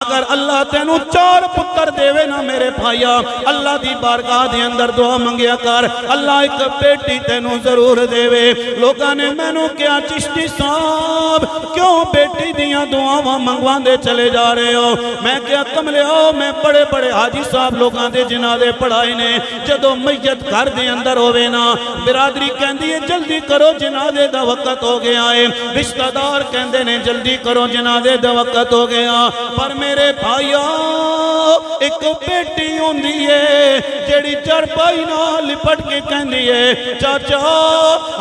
اگر اللہ تینو 4 پتر دیوے نا میرے بھائیا، اللہ دی بارگاہ دے اندر دعا منگیا کر، اللہ ایک بیٹی تینو ضرور دیوے۔ لوگاں نے مینوں کیا چشتی صاحب کیوں بیٹی دیاں دعاواں منگوان دے چلے جا رہے ہو؟ میں کیا کملے ہو، میں بڑے بڑے حاجی صاحب لوگاں دے جنازے پڑھائے نے، جدو میت گھر دے اندر ہووے نا برادری کہندی ہے جلدی کرو جنازے دا وقت ہو گیا ہے، رشتہ دار کہندے نے جلدی کرو جنازے دا وقت ہو گیا، پر میرے بھائیا ایک بیٹی ہوندی ہے جیڑی چرپائی نال لپٹ کے کہندی ہے چاچا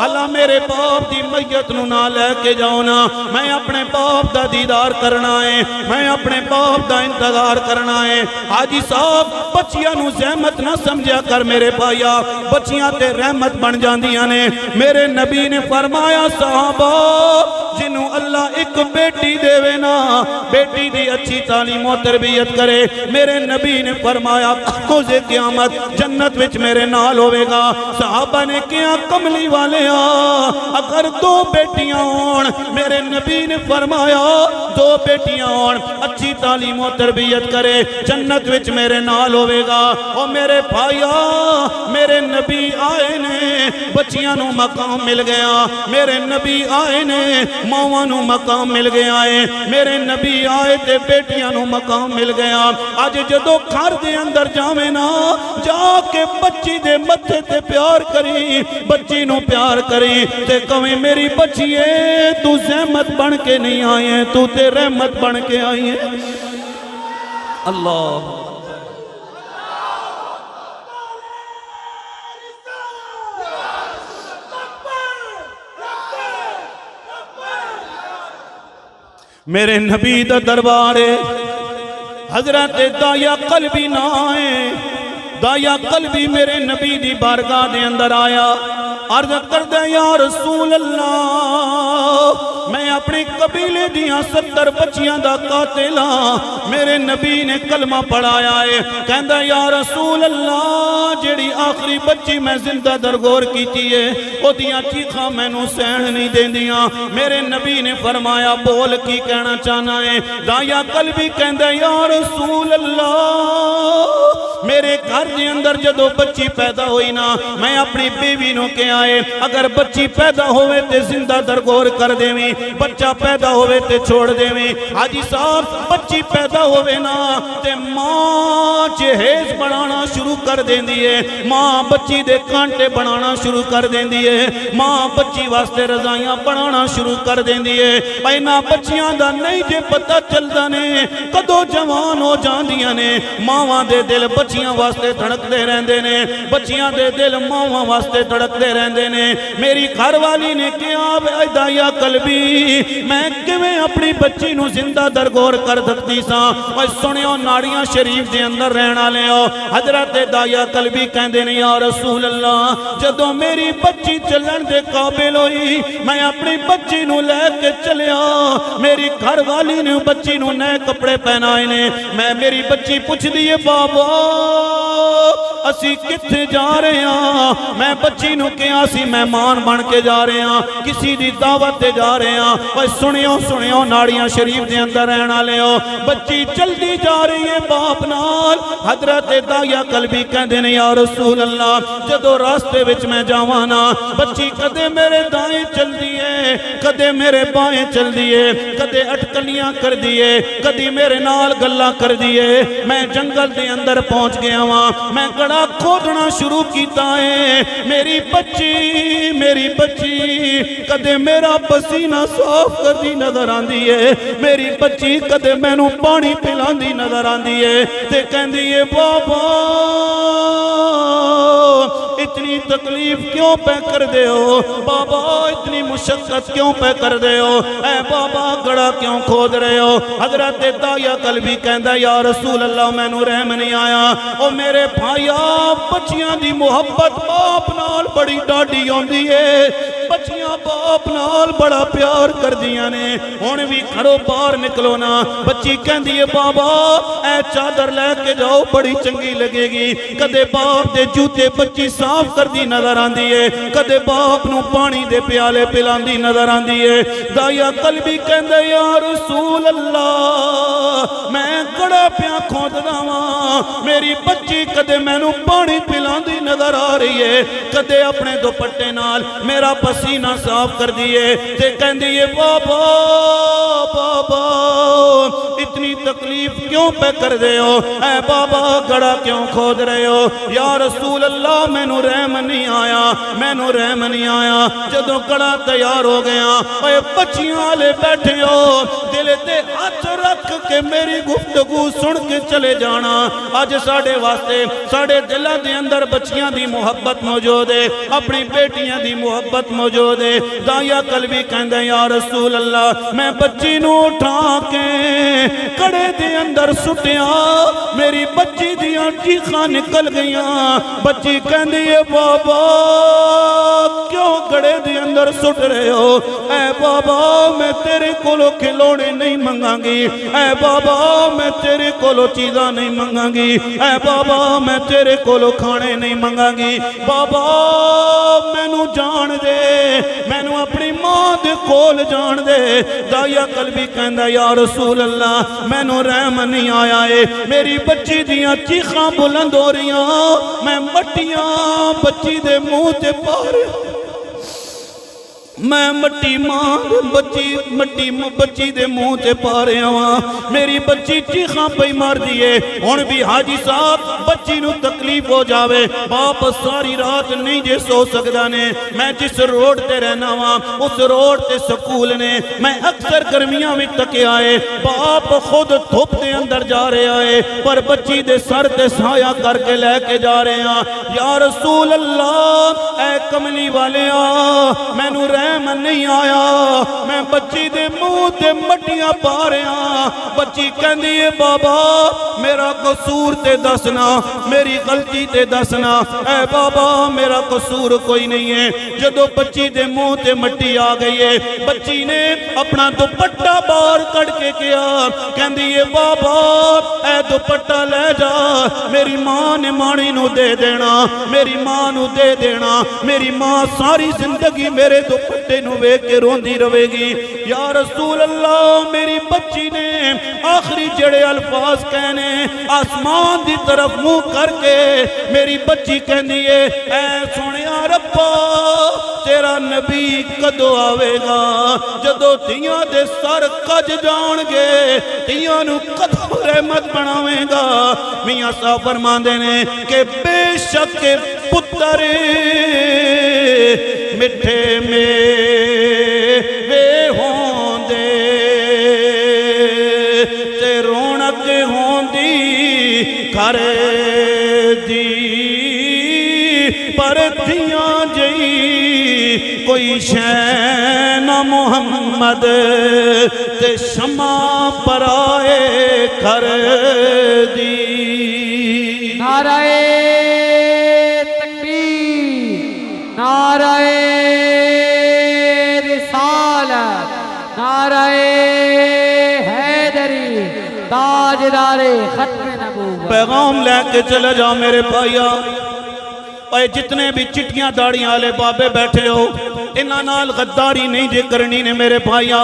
اللہ میرے باپ دی میت نو نہ لے کے جاؤ نا، میں اپنے باپ دا دیدار کرنا ہے، میں اپنے باپ دا انتظار کرنا ہے۔ حاجی صاحب بچیاں نو زحمت نہ سمجھا کر میرے بھائیا، بچیاں تے رحمت بن جاندیاں نے۔ میرے نبی نے فرمایا صحابہ جنہوں اللہ ایک بیٹی دے وے نا، بیٹی دی اچھی تعلیم و تربیت کرے، میرے نبی نے فرمایا روز قیامت جنت وچ میرے نال ہوئے گا۔ صحابہ نے کیا کملی والے اگر 2 بیٹیاں ہون، میرے نبی نے فرمایا 2 بیٹیاں ہون، اچھی تعلیم و تربیت کرے جنت وچ میرے نال ہوئے گا۔ اور میرے بھائیا میرے نبی آئے نے بچیاں نو مقام مل گیا، میرے نبی آئے نے ماواں نو مقام مل گیا ہے، میرے نبی آئے تے بیٹیاں نو مقام مل گیا۔ آج جدو گھر دے اندر جاویں نا جا کے بچی دے متھے تے پیار کری، بچی نو پیار کری تے کہیں میری بچی ہے تو زحمت بن کے نہیں آئی ہے، تو تے رحمت بن کے آئی ہے۔ اللہ میرے نبی دا دربار ہے، حضرت دایا قلبی نہ آئے، دایا قلبی میرے نبی دی بارگاہ دے اندر آیا، عرض کر دے یا رسول اللہ میں اپنی قبیلے دیاں 70 بچیاں دا قاتل ہاں۔ میرے نبی نے کلمہ پڑھایا ہے، کہندا یا رسول اللہ جیڑی آخری بچی میں زندہ درگور کیتی ہے او دیاں چیخاں مینوں سہن نہیں دیندیاں۔ میرے نبی نے فرمایا بول کی کہنا چاہنا ہے؟ دایا قلبی کہندا یا رسول اللہ میرے گھر دے اندر جدو بچی پیدا ہوئی نا میں اپنی بیوی نو کہ آئے اگر بچی پیدا ہوئے تے زندہ درگور کر دیویں، بچہ پیدا ہوئے تے چھوڑ دیویں۔ حاجی صاحب بچی پیدا ہوئے نا تے ماں جہیز بنانا شروع کر دیں دیئے، ماں بچی دے کانٹے بنانا شروع کر دیں دیئے، ماں بچی واسطے رضائیاں بنانا شروع کر دیں دیئے۔ اینا بچیاں دا نہیں جے پتہ چلدا نے کدو جوان ہو جاندیاں نے، ماواں دے دل بچیاں واسطے دھڑک دے رہندے نے، بچیاں دے دل ماواں واسطے دھڑک دے رہندے نے۔ میری گھر والی نے کہا اے دایا قلبی میں کیویں اپنی بچی نو زندہ درگور کر سکتی ساں؟ اوے سنیو ناڑیاں شریف دے اندر رہنا لے آؤ۔ حضرت دایا قلبی کہندے نے یا رسول اللہ جدوں میری بچی چلن دے قابل ہوئی میں اپنی بچی نو لے کے چلیا، میری گھر والی نے بچی نو نئے کپڑے پہنائے نے، میں میری بچی پوچھ دیئے بابا اسی کتھے جا رہے ہیں؟ میں بچی نو کیا سی مہمان بن کے جا رہے ہیں، کسی دی دعوت دے جا رہے ہیں۔ اوے سنیو ناڑیاں شریف دے اندر رہنا لے ہو، بچی چلدی جا رہی ہے باپ نال۔ حضرت دایا قلبی کہندے نے یا رسول اللہ جدو راستے وچ میں جاوانا بچی کدے میرے دائیں چل دیئے کدے میرے بائیں چل دیئے، کدے اٹکلیاں کر دیئے کدی میرے نال گلہ کر دیئے۔ میں جنگل دے اندر پہنچ گیا ہاں، میں گڑا کھودنا شروع کیتا ہے، میری بچی کدے میرا پسینہ صاف کر دی نظر آن دیئے، میری بچی کدے میں نو پانی پلان دی نظر آن دیئے تے کہن دیئے بابا اتنی تکلیف کیوں پہ کر دے ہو بابا، اتنی مشقت کیوں پہ کر دے ہو، اے بابا گڑا کیوں کھود رہے ہو؟ حضرت دایا قلبی کہندا یا رسول اللہ میں نو رحم نہیں آیا۔ او میرے بھائیا بچیاں دی محبت باپ نال بڑی ڈاڈی ہوندی ہے، بچیاں باپ نال بڑا پیار کر دیاں نے۔ ہن بھی گھروں باہر نکلو نا بچی کہندی ہے بابا اے چادر لے کے جاؤ بڑی چنگی لگے گی، کدے باپ دے جوتے بچی صاف کر دی نظر آندی ہے کدے باپ نو پانی دے پیالے پلاندی نظر آندی ہے دایا قلبی کہندے یا رسول اللہ میں کڑا پیا کھودنا وا میری بچی کدے مینوں پانی پلاندی نظر آ رہی ہے کدے اپنے دوپٹے نال میرا پسینہ صاف کر دیے تے کہندی ہے بابا بابا اتنی تکلیف کیوں پہ کر دے ہو اے بابا گڑا کیوں کھود رہے ہو یا رسول اللہ میں نو رحم نہیں آیا میں نو رحم نہیں آیا جدو گڑا تیار ہو گیا اے بچیاں لے بیٹھے ہو دل تے ہاتھ رکھ کے میری گفتگو سن کے چلے جانا آج ساڑے واسطے ساڑے دلہ دے اندر بچیاں دی محبت موجود ہے اپنی بیٹیاں دی محبت موجود ہے دایا قلبی کہندے یا رسول اللہ میں بچی نو اٹھا کے کڑے دے اندر سٹیا میری بچی دیاں چیخاں نکل گئیاں بچی کہندی ہے بابا کیوں کڑے دے اندر سٹ رہے ہو اے بابا میں تیرے کولو کھلونے نہیں منگاں گی اے بابا میں تیرے کولو چیزاں نہیں منگاں گی اے بابا میں تیرے کولو کھانے نہیں منگاں گی بابا میں نو جان دے میں نو اپنی ماں دے کول جان دے دایا قلبی کہندا یا رسول اللہ میں نو رحم نہیں آیا ہے میری بچی دیاں چیخاں بلند ہو رہیاں میں مٹیاں بچی دے منہ تے پا رہا میں مٹی ماں بچی دے منہ تے پا رہا ہاں میری بچی چیخاں پئی مار دیے ہن بھی حاجی صاحب بچی نو تکلیف ہو جاوے باپ ساری رات نہیں جے سو سکدا نے میں جس روڈ تے رہنا ہاں اس روڈ تے سکول نے میں اکثر گرمیاں وچ تکے آئے باپ خود دھوپ دے اندر جا رہے آئے پر بچی دے سر تے سایہ کر کے لے کے جا رہے ہاں یا رسول اللہ اے کملی والے میں نو رحم نہیں آیا میں بچی دے منہ تے مٹیاں پا رہا بچی کہندی ہے بابا میرا قصور تے دسنا میری غلطی تے دسنا اے بابا میرا قصور کوئی نہیں ہے جدو بچی دے منہ تے مٹی آ گئی ہے بچی نے اپنا دوپٹہ باہر کڑ کے کیا کہندی ہے بابا اے دوپٹہ لے جا میری ماں نے مانی نو دے دینا میری ماں نو دے دینا میری ماں ساری زندگی میرے دوپٹے نو وے کے روندی روے گی یا رسول اللہ میری بچی نے آخری جڑے الفاظ کہنے آسمان دی طرف منہ کر کے میری بچی کہنی ہے اے سونیا ربا تیرا نبی کدو آوے گا جدو تیاں دے سر کج جان گے تیاں نو کدو رحمت بناوے گا میاں صاحب فرماندے نے کہ بے شک پتر مٹھے میں وے ہوں دے تے رونق ہوں دی گھر دی پر دھیاں جئی کوئی شین محمد تے شمع پر آئے گھر دی نعرہ تکبیر نعرہ رسالت نعرہ حیدری تاجدار ختم نبوت پیغام لے کے چلے جا میرے بھائیا اے جتنے بھی چٹیاں داڑیاں والے بابے بیٹھے ہو انہاں نال غداری نہیں جے کرنی نے میرے بھائیا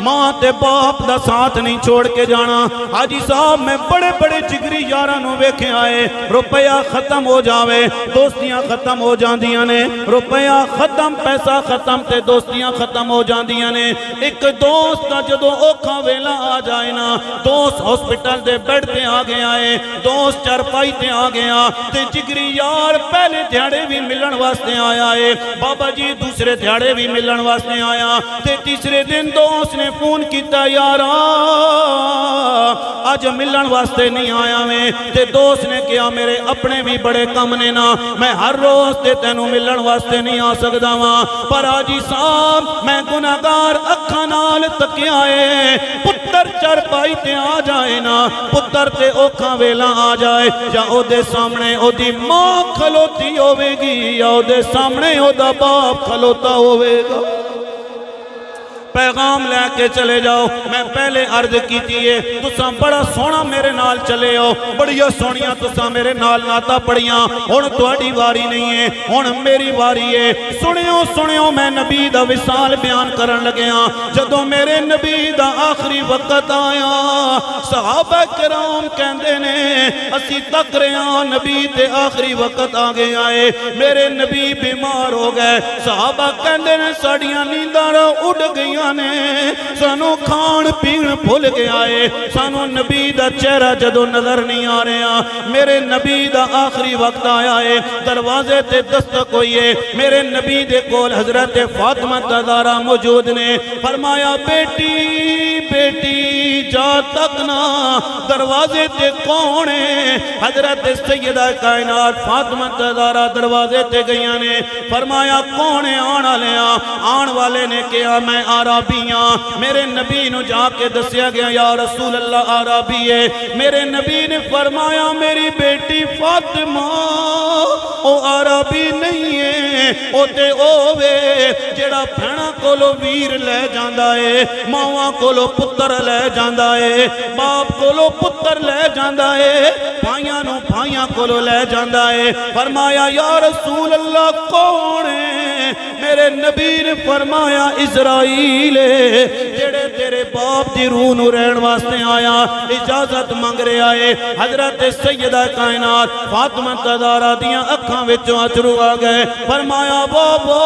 ماں تے باپ دا ساتھ نہیں چھوڑ کے جانا حاجی صاحب میں بڑے بڑے جگری یاراں نو ویکھے آئے روپیہ ختم ہو جاوے دوستیاں ختم ہو جاندیاں نے روپیہ ختم پیسہ ختم تے دوستیاں ختم ہو جاندیاں نے ایک دوست دا جدو اوکھا ویلا آ جائے نا دوست ہسپٹل دے بیڈ تے آ گیا ہے دوست چارپائی تے آ گیا تے جگری یار پہلے دیہڑے بھی ملن واسطے آیا ہے بابا جی دوسرے دیہڑے بھی ملن واسطے آیا تے تیسرے دن دوست نے فون کیتا یارا آج ملن واسطے نہیں آیا میں تے دوست نے کیا میرے اپنے بھی بڑے کم نے نا میں ہر روز تے تینوں ملن واسطے نہیں آ سکدا ہاں پر حاجی صاحب میں گناہگار اکھاں نال تکیا ہے پتر چرپائی تے آ جائے نا پتر تے اوکھاں ویلا آ جائے یا او دے سامنے او دی ماں کھلوتی ہوے گی یا او دے سامنے او دا باپ کھلوتا ہوے گا پیغام لے کے چلے جاؤ میں پہلے عرض کیتی ہے تساں بڑا سونا میرے نال چلے ہو بڑیا سونیاں تساں میرے نال ناتا پڑیاں ہن تہاڈی واری نہیں ہے ہن میری واری ہے سنیو میں نبی دا وصال بیان کرن لگیا جدوں میرے نبی دا آخری وقت آیا صحابہ کرام کہندے نے اسی تک رہے ہاں نبی تے آخری وقت آگے آئے میرے نبی بیمار ہو گئے صحابہ کہندے نے ساڑیاں نینداں اڑ گئیاں نے سانو کھان پین بھول گیا ہے سانو نبی دا چہرہ جدو نظر نہیں آ رہا میرے نبی دا آخری وقت آیا ہے دروازے تے دستک ہوئی ہے میرے نبی دے کول حضرت فاطمہ زہرا موجود نے فرمایا بیٹی جا تک نہ دروازے تے کون ہے حضرت سیدہ کائنات فاطمہ زہرا دروازے تے گئیاں نے فرمایا کون ہے آن والے نے کہا میں عربی ہاں میرے نبی نو جا کے دسیا گیا یا رسول اللہ عربی ہے میرے نبی نے فرمایا میری بیٹی فاطمہ او عربی نہیں ہے او تے اوے جڑا بھیڑاں کولو ویر لے جاندا ہے ماواں کولو پتر لے جاندا ہے باپ کولو پتر لے جاندا ہے بھائیاں نو بھائیاں کولو لے جاندا ہے فرمایا یا رسول اللہ کون ہے میرے نبی نے فرمایا اسرائیل جڑے تیرے باپ دی روح نو رہن واسطے آیا اجازت مانگ رہے آئے حضرت سیدہ کائنات فاطمہ زہرا دیاں اکھاں وچوں اچھرو آ گئے فرمایا بابا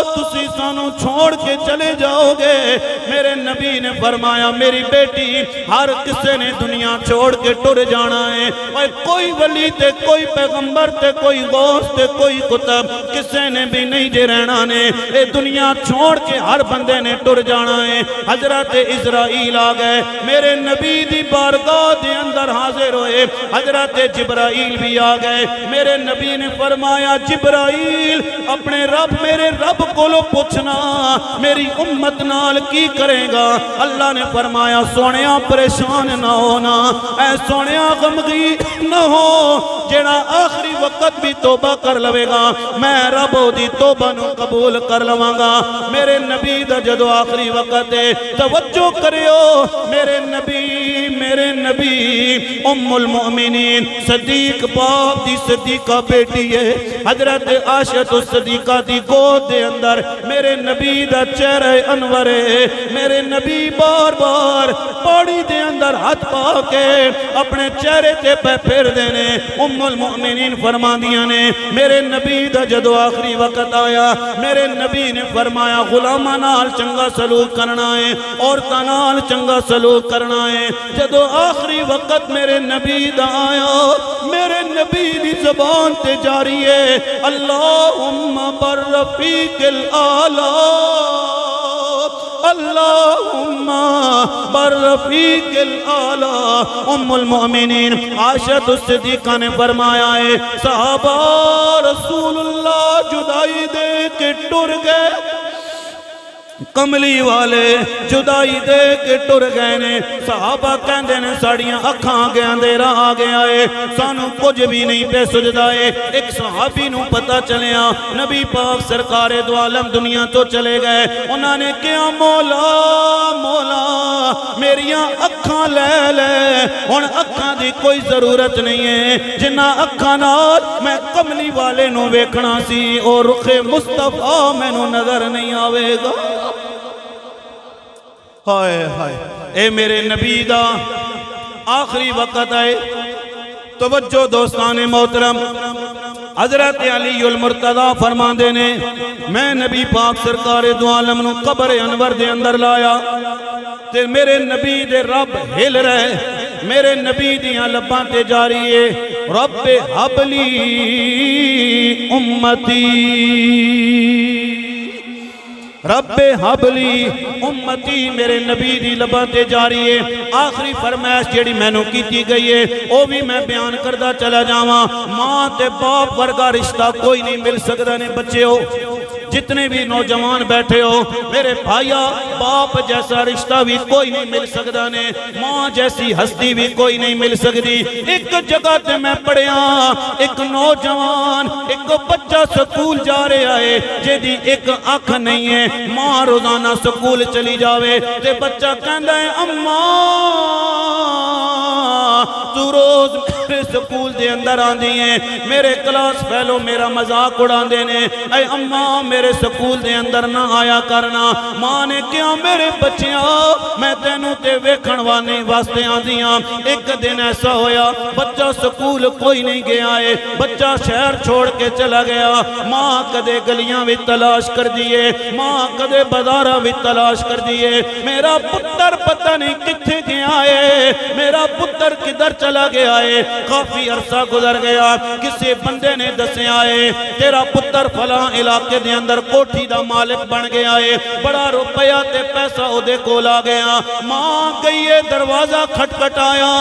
تسی سانو چھوڑ کے چلے جاؤ گے میرے نبی نے فرمایا میری بیٹی ہر کسے نے دنیا چھوڑ کے ٹر جانا ہے اور کوئی ولی تے کوئی پیغمبر تے کوئی غوث تے کوئی کتب کسے نے بھی نہیں جے رہنا نے اے دنیا چھوڑ کے ہر بندے نے ٹر جانا ہے حضرت اسرائیل آ گئے میرے نبی دی بارگاہ دے اندر حاضر ہوئے حضرت جبرائیل بھی آ گئے میرے نبی نے فرمایا جبرائیل اپنے رب میرے رب کو لو پوچھنا میری امت نال کی کرے گا اللہ نے فرمایا سونیا پریشان نہ ہونا اے سونیا غمگین نہ ہو جڑا آخری وقت بھی توبہ کر لوے گا میں رب دی توبہ نو قبول کر لواں گا میرے نبی دا جدو آخری وقت ہے توجہ کریو میرے نبی ام المؤمنین صدیق باپ دی صدیقہ بیٹی ہے حضرت عائشہ صدیقہ دی گود دے اندر میرے نبی دا چہرہ انور ہے میرے نبی بار بار پاڑی دے اندر ہاتھ پا کے اپنے چہرے تے پہ پھر دینے ام المؤمنین فرما دیا نے میرے نبی دا جدو آخری وقت آیا میرے نبی نے فرمایا غلامہ نال چنگا سلوک کرنا ہے عورتاں نال چنگا سلوک کرنا ہے جدو آخری وقت میرے نبی دا آیا میرے نبی دی زبان تے جاری ہے اللہم برفیق الآلہ اللہم برفیق الآلہ ام المؤمنین عائشہ صدیقہ نے فرمایا ہے صحابہ رسول اللہ جدائی دے کے ٹر گئے کملی والے جدائی دے کے ٹر گئے نے صحابہ کہندے نے ساڑیاں اکھاں آگے اندھیرا آگے آئے سانو کچھ بھی نہیں پہ سجدائے ایک صحابی نو پتہ چلیا نبی پاک سرکار دو عالم دنیا تو چلے گئے انہاں نے کہا مولا میریاں اکھاں لے ہن اکھاں دی کوئی ضرورت نہیں ہے جنہ اکھاں نال میں کملی والے نو ویکھنا سی اور رخ مصطفیٰ میں نو نظر نہیں آوے گا ہائے ہائے اے میرے نبی دا آخری وقت آئے توجہ دوستان محترم حضرت علی المرتضی فرما دینے میں نبی پاک سرکار دو عالم نو قبر انور دے اندر لایا تے میرے نبی دے رب ہل رہے میرے نبی دیاں لباں تے جاری ہے رب حبلی امتی رب حبلی امتی میرے نبی دی لباں تے جاری ہے آخری فرمائش جیڑی میں نو کیتی گئی ہے او بھی میں بیان کردہ چلا جاواں ماں تے باپ ورگا رشتہ کوئی نہیں مل سکتا نے بچے ہو جتنے بھی نوجوان بیٹھے ہو میرے بھائیا، باپ جیسا رشتہ بھی کوئی نہیں مل سکتا نے، ماں جیسی ہستی بھی کوئی نہیں مل سکتی۔ ایک جگہ تے میں پڑھیا ایک نوجوان ایک بچہ سکول جا رہا ہے جیدی ایک آنکھ نہیں ہے، ماں روزانہ سکول چلی جاوے تے بچہ کہندا ہے اماں تو روز میرے سکول دے اندر آندی ہیں، میرے کلاس فیلو میرا مذاق اڑا دینے، اے اماں میرے سکول دے اندر نہ آیا کرنا۔ ماں نے کیا میرے بچیاں میں تینوں تے ویکھن وانے واسطے آندیاں۔ ایک دن ایسا ہویا بچہ سکول کوئی نہیں گیا ہے، بچہ شہر چھوڑ کے چلا گیا، ماں کدے گلیاں بھی تلاش کر دیے، ماں کدے بازارہ بھی تلاش کر دیے، میرا پتر پتہ نہیں کتھے گیا ہے، میرا پتر کدھر چلا گیا ہے۔ کافی عرصہ گزر گیا، کسی بندے نے دسے آئے تیرا پتر فلاں علاقے دے اندر کوٹھی دا مالک بن گیا ہے، بڑا روپیہ تے پیسہ اودے کول آ گیا۔ ماں گئی ہے، دروازہ کھٹکھٹایا،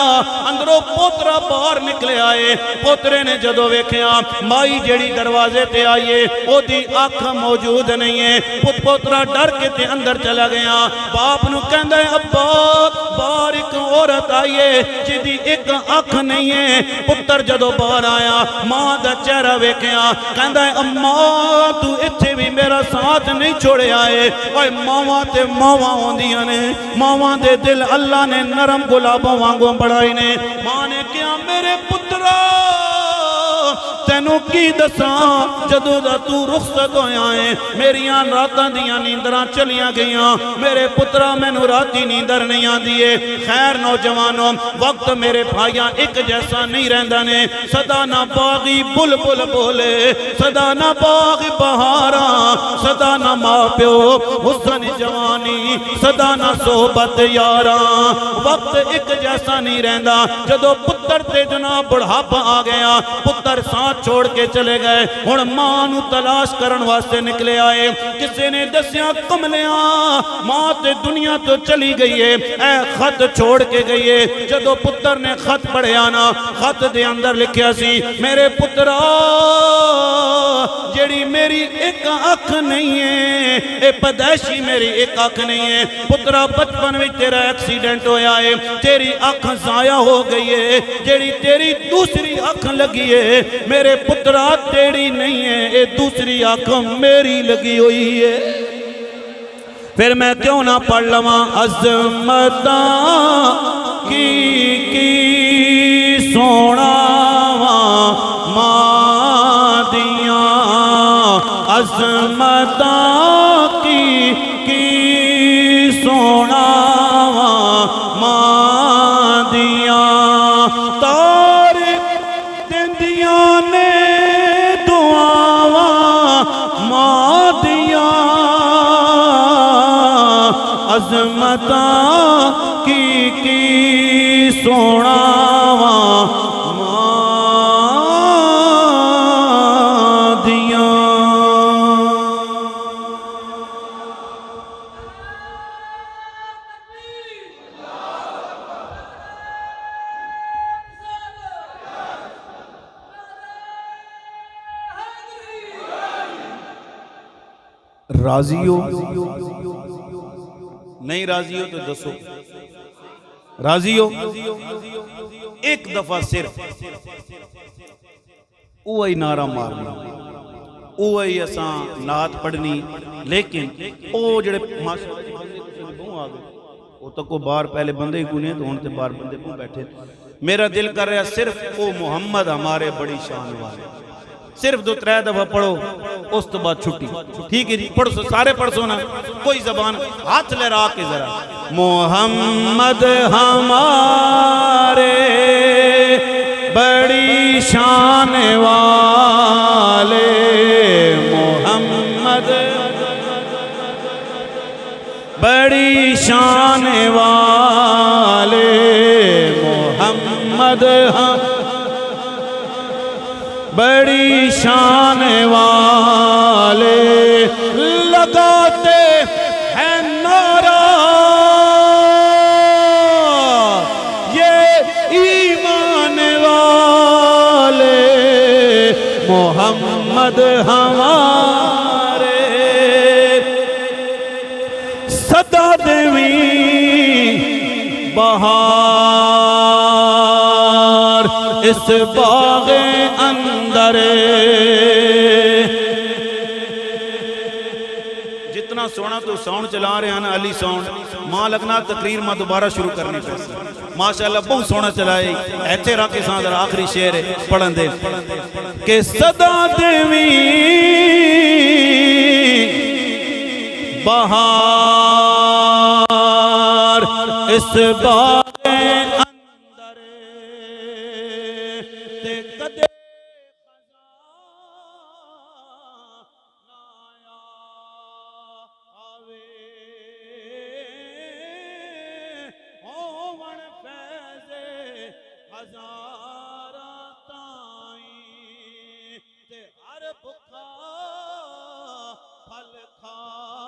اندروں پوترا باہر نکلے آئے، پوترے نے جدو ویکھیا مائی جڑی دروازے تے آئیے او دی آنکھ موجود نہیں ہے، پوترا ڈر کے تے اندر چلا گیا۔ باپ نو کہندا ہے ابا باہر ایک عورت آئیے جدی ایک آنکھ نہیں ہے۔ پتر جدو باہر آیا ماں دا چہرہ ویکھیا، کہندا ہے اماں تو اتھے بھی میرا ساتھ نہیں چھوڑے آئے۔ اوے ماواں تے ماواں ہوندیاں نے، ماواں دے دل اللہ نے نرم گلابوں وانگوں بڑھائی نے۔ ماں نے کیا میرے پترا تینوں کی دساں جدو دا تو رخصت ہویا ہے میریاں راتاں دیاں نیندراں چلیاں گئیاں، میرے پترا میں نو راتی نیندر نہیں آن دیئے۔ خیر نوجوانوں وقت میرے بھائیاں ایک جیسا نہیں رہندہ نے، صدا نہ باغی بل بل بولے، صدا نہ باغ بہاراں، صدا نہ ماں پیو حسن جوانی، صدا نہ صحبت یاراں، وقت ایک جیسا نہیں رہندہ۔ جدو پتر تے جناب بڑھاپا آ گیا، پتر ساتھ چھوڑ کے چلے گئے، ہن ماں نو تلاش کرن واسطے نکلے آئے، کسے نے دسیاں کملیاں ماں تے دنیا تو چلی گئی ہے، اے خط چھوڑ کے گئی ہے۔ جدو پتر نے خط پڑھیا نا، خط دے اندر لکھیا سی میرے پترا جیڑی میری ایک آنکھ نہیں ہے، اے پیدائشی میری ایک آنکھ نہیں ہے، پترا بچپن میں تیرا ایکسیڈنٹ ہویا ہے، تیری آنکھ ضائع ہو گئی ہے، جیڑی تیری دوسری آنکھ لگی ہے میرے پترا تیری نہیں ہے، اے دوسری آنکھ میری لگی ہوئی ہے۔ پھر میں کیوں نہ پڑھ لواں عظمتاں کی سونا ماں دیاں، عظمتاں کی سونا ماں دیاں، تار دندیاں نے دعاواں ماں دیاں، عظمتاں کی سونا ماں دیاں۔ راضی ہو؟ نہیں راضی ہو تو دسو راضی ہو؟ ایک دفعہ صرف اوہی نعرہ مارنا، اوہی اساں نعت پڑھنی، لیکن او جڑے ماشاءاللہ بہوں آگئے وہ تو کو بار پہلے بندے ہی کونے تو ہونے بار بندے بہوں بیٹھے، میرا دل کر رہا صرف او محمد ہمارے بڑی شان والے، صرف 2-3 دفعہ پڑھو اس تو بعد چھٹی، ٹھیک ہے جی؟ پڑھو سارے پڑھ سونا، کوئی زبان ہاتھ لے رہا کے ذرا محمد ہمارے بڑی شان والے، محمد بڑی شان والے، محمد بڑی شان والے، لگاتے ہیں نعرہ یہ ایمان والے، محمد ہمارے اس باغ اندر جتنا سونا تو ساؤنڈ چلا رہے ہیں نا علی ساؤنڈ ماں لگنا تقریر ماں دوبارہ شروع کرنی پیسے ماشاءاللہ بہت سونا چلائے ایتھے راکے ساندر آخری شعر ہے پڑھن دے کہ صدا دیوی بہار اس باغ اندر تے کدے ہزارہ تائیں تے ہر بکھا پھل کھا